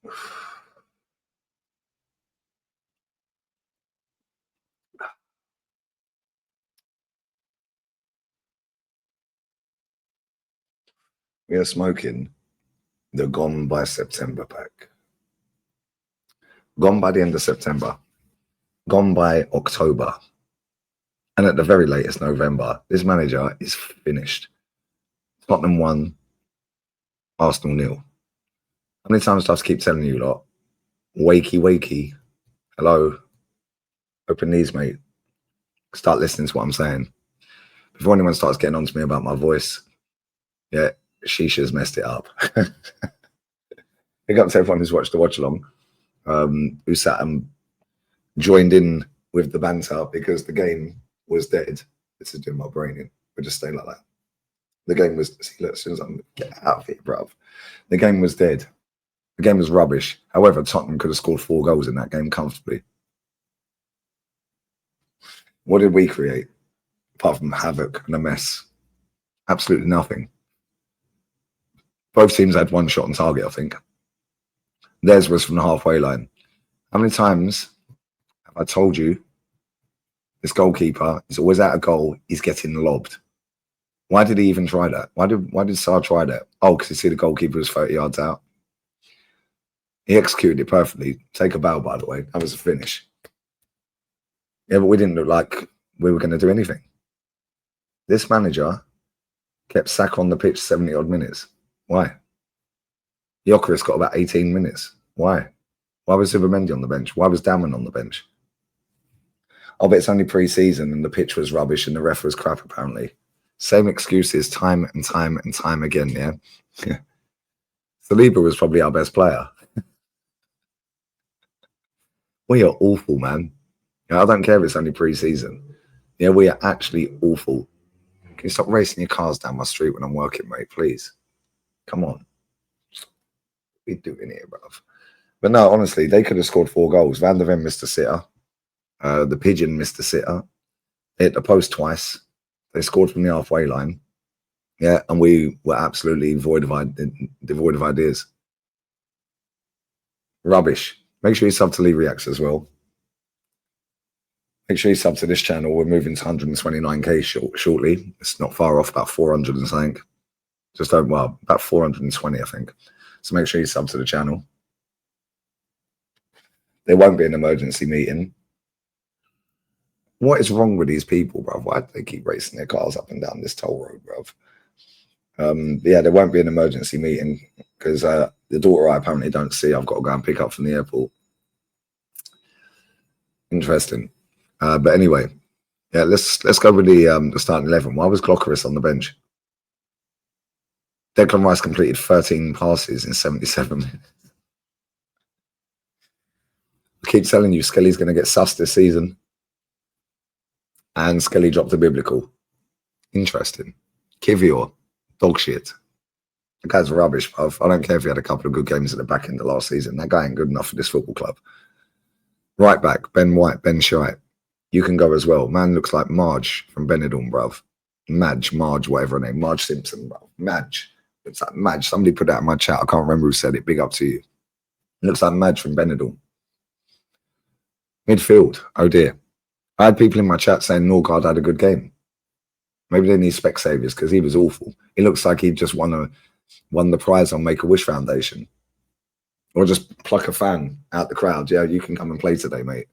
We are smoking the Gone by September pack. Gone by the end of September. Gone by October. And at the very latest November, this manager is finished. Tottenham 1, Arsenal 0. How many times do I have to keep telling you lot? Wakey, wakey. Hello. Open these, mate. Start listening to what I'm saying. Before anyone starts getting on to me about my voice, yeah, Shisha's messed it up. Big up to everyone who's watched the watch along, who sat and joined in with the banter because the game was dead. This is doing my brain in. We'll just stay like that. The game was, see, look, as soon as I'm get out of here, bruv. The game was dead. The game was rubbish. However, Tottenham could have scored 4 goals in that game comfortably. What did we create? Apart from havoc and a mess. Absolutely nothing. Both teams had 1 shot on target, I think. Theirs was from the halfway line. How many times have I told you this goalkeeper is always out of goal, he's getting lobbed? Why did he even try that? Why did Sarr try that? Oh, because you see the goalkeeper was 30 yards out. He executed it perfectly. Take a bow, by the way. That was a finish. Yeah, but we didn't look like we were going to do anything. This manager kept Saka on the pitch 70-odd minutes. Why? Gyökeres got about 18 minutes. Why? Why was Zubimendi on the bench? Why was Damon on the bench? I bet it's only pre-season and the pitch was rubbish and the ref was crap, apparently. Same excuses time and time and time again, yeah? Saliba was probably our best player. We are awful, man. I don't care if it's only pre-season. Yeah, we are actually awful. Can you stop racing your cars down my street when I'm working, mate, please? Come on. What are we doing here, bruv? But no, honestly, they could have scored 4 goals. Van der Ven missed a sitter. The Pigeon missed a sitter. They hit the post twice. They scored from the halfway line. Yeah, and we were absolutely devoid of ideas. Rubbish. Make sure you sub to Lee Reacts as well. Make sure you sub to this channel. We're moving to 129k shortly. It's not far off, about 400 and something. Just over, well, about 420, I think. So make sure you sub to the channel. There won't be an emergency meeting. What is wrong with these people, bruv? Why do they keep racing their cars up and down this toll road, bruv? Yeah, there won't be an emergency meeting because the daughter I apparently don't see. I've got to go and pick up from the airport. Interesting. But anyway, yeah, let's go with the starting 11. Why was Gyökeres on the bench? Declan Rice completed 13 passes in 77 minutes. I keep telling you, Skelly's going to get sussed this season. And Skelly dropped a biblical. Interesting. Kivior, dog shit. The guy's rubbish, bruv. I don't care if he had a couple of good games at the back end of last season. That guy ain't good enough for this football club. Right back, Ben White, Ben Shite. You can go as well. Man looks like Marge from Benidorm, bruv. Marge, whatever her name. Marge Simpson, bruv. Madge. Looks like Madge. Somebody put that in my chat. I can't remember who said it. Big up to you. Looks like Madge from Benidorm. Midfield. Oh dear. I had people in my chat saying Norgard had a good game. Maybe they need spec saviors because he was awful. He looks like he just won the prize on Make-A-Wish Foundation. Or just pluck a fan out the crowd. Yeah, you can come and play today, mate.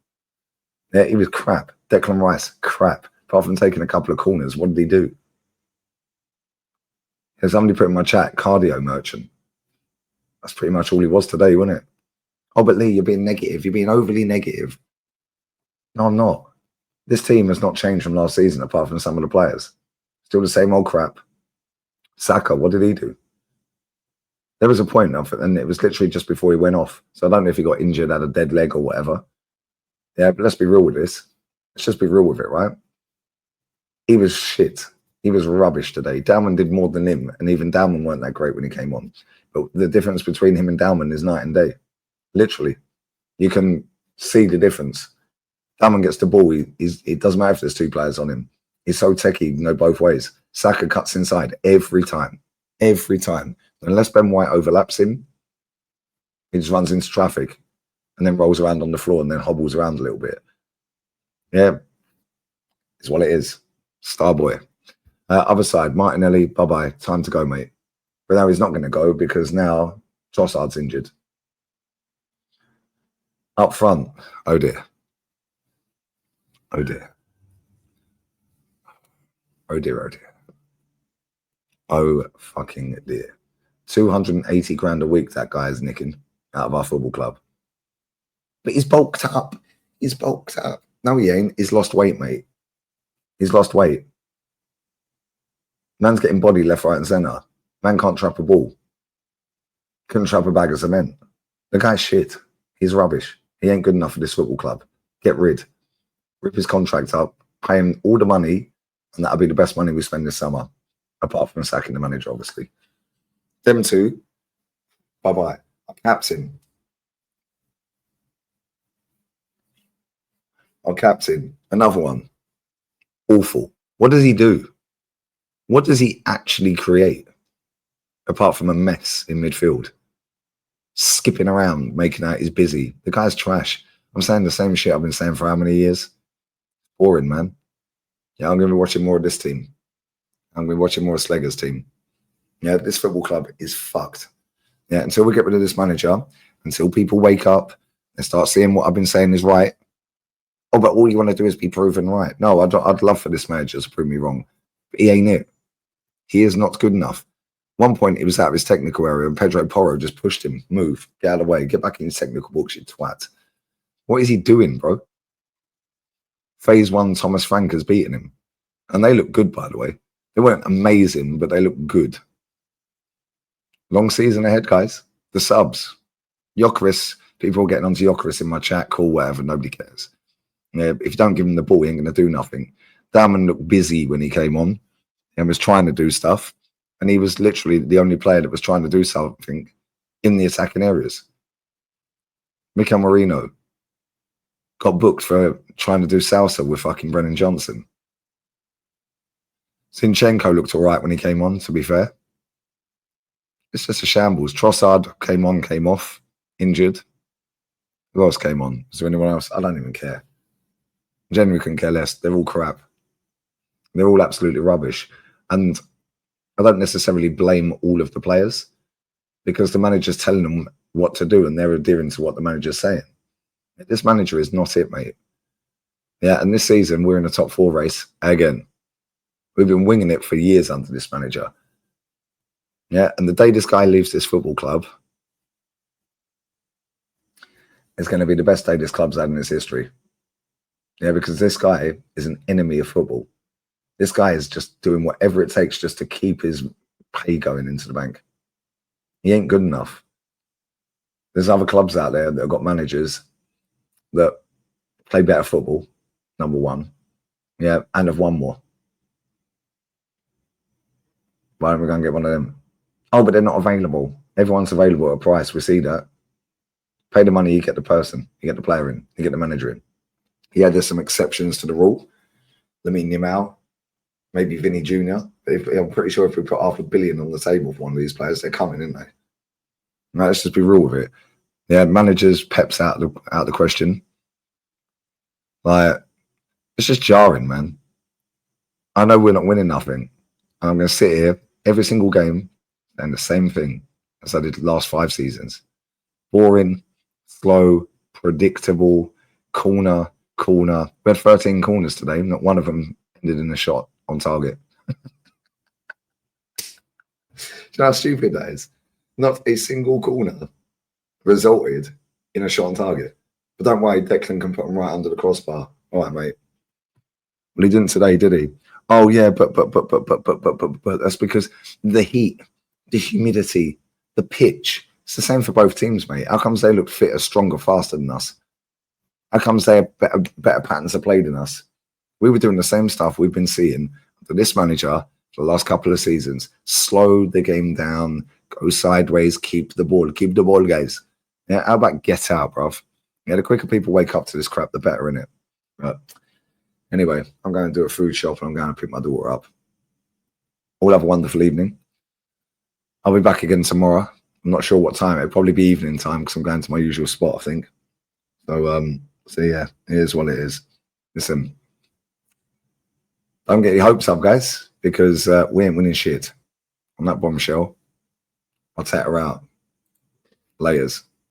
Yeah, he was crap. Declan Rice, crap. Apart from taking a couple of corners, what did he do? There's somebody put in my chat, cardio merchant. That's pretty much all he was today, wasn't it? Oh, but Lee, you're being negative. You're being overly negative. No, I'm not. This team has not changed from last season, apart from some of the players. Still the same old crap. Saka, what did he do? There was a point of it, and it was literally just before he went off. So I don't know if he got injured, had a dead leg or whatever. Yeah, but let's be real with this. Let's just be real with it, right? He was shit. He was rubbish today. Dalman did more than him, and even Dalman weren't that great when he came on. But the difference between him and Dalman is night and day. Literally. You can see the difference. Dalman gets the ball. It doesn't matter if there's 2 players on him. He's so techie, you know, both ways. Saka cuts inside every time. Every time. Unless Ben White overlaps him, He just runs into traffic and then rolls around on the floor and then hobbles around a little bit. Yeah, it's what it is. Star boy. Other side, Martinelli, bye-bye. Time to go, mate. But now he's not going to go because now Trossard's injured. Up front, oh dear. Oh dear. Oh dear, oh dear. Oh fucking dear. 280 grand a week that guy is nicking out of our football club. But he's bulked up. He's bulked up. No, he ain't. He's lost weight, mate. He's lost weight. Man's getting body left, right, and centre. Man can't trap a ball. Couldn't trap a bag of cement. The guy's shit. He's rubbish. He ain't good enough for this football club. Get rid. Rip his contract up. Pay him all the money, and that'll be the best money we spend this summer. Apart from sacking the manager, obviously. Them two, bye-bye. Our captain. Our captain. Another one. Awful. What does he do? What does he actually create? Apart from a mess in midfield. Skipping around, making out he's busy. The guy's trash. I'm saying the same shit I've been saying for how many years? Boring, man. Yeah, I'm going to be watching more of this team. I'm going to be watching more of Slegger's team. Yeah, this football club is fucked. Yeah, until we get rid of this manager, until people wake up and start seeing what I've been saying is right. Oh, but all you want to do is be proven right. No, I'd love for this manager to prove me wrong. But he ain't it. He is not good enough. One point, he was out of his technical area and Pedro Porro just pushed him. Move. Get out of the way. Get back in your technical box, you twat. What is he doing, bro? Phase 1, Thomas Frank has beaten him. And they look good, by the way. They weren't amazing, but they look good. Long season ahead, guys. The subs. Gyökeres. People are getting onto Gyökeres in my chat. Cool, whatever. Nobody cares. Yeah, if you don't give him the ball, he ain't going to do nothing. Dahlman looked busy when he came on and was trying to do stuff. And he was literally the only player that was trying to do something in the attacking areas. Mikel Merino got booked for trying to do salsa with fucking Brennan Johnson. Zinchenko looked all right when he came on, to be fair. It's just a shambles. Trossard came on, came off, injured. Who else came on? Is there anyone else? I don't even care. Genuinely couldn't care less. They're all crap. They're all absolutely rubbish. And I don't necessarily blame all of the players because the manager's telling them what to do and they're adhering to what the manager's saying. This manager is not it, mate. Yeah, and this season we're in a top 4 race again. We've been winging it for years under this manager. Yeah, and the day this guy leaves this football club, it's going to be the best day this club's had in its history. Yeah, because this guy is an enemy of football. This guy is just doing whatever it takes just to keep his pay going into the bank. He ain't good enough. There's other clubs out there that have got managers that play better football, number one. Yeah, and have won more. Why don't we go and get one of them? Oh, but they're not available. Everyone's available at a price. We see that. Pay the money, you get the person. You get the player in. You get the manager in. Yeah, there's some exceptions to the rule. Lamine Yamal, maybe Vinny Jr. I'm pretty sure if we put $500 million on the table for one of these players, they're coming, aren't they? Right, let's just be real with it. Yeah, managers, Pep's out of the question. Like, it's just jarring, man. I know we're not winning nothing. I'm going to sit here every single game and the same thing as I did the last 5 seasons. Boring, slow, predictable, corner. We had 13 corners today. Not one of them ended in a shot on target. Do you know how stupid that is? Not a single corner resulted in a shot on target. But don't worry, Declan can put them right under the crossbar. All right, mate. Well, he didn't today, did he? Oh yeah, but that's because the heat, the humidity, the pitch. It's the same for both teams, mate. How comes they look fitter, stronger, faster than us? How comes they have better patterns of play than us? We were doing the same stuff we've been seeing for this manager for the last couple of seasons. Slow the game down, go sideways, keep the ball, guys. Yeah, how about get out, bruv? Yeah, the quicker people wake up to this crap, the better, innit? But anyway, I'm going to do a food shop and I'm going to pick my daughter up. All have a wonderful evening. I'll be back again tomorrow. I'm not sure what time. It'll probably be evening time because I'm going to my usual spot, I think. So yeah, it is what it is. Listen, don't get your hopes up, guys, because we ain't winning shit. On that bombshell, I'll take her out. Layers.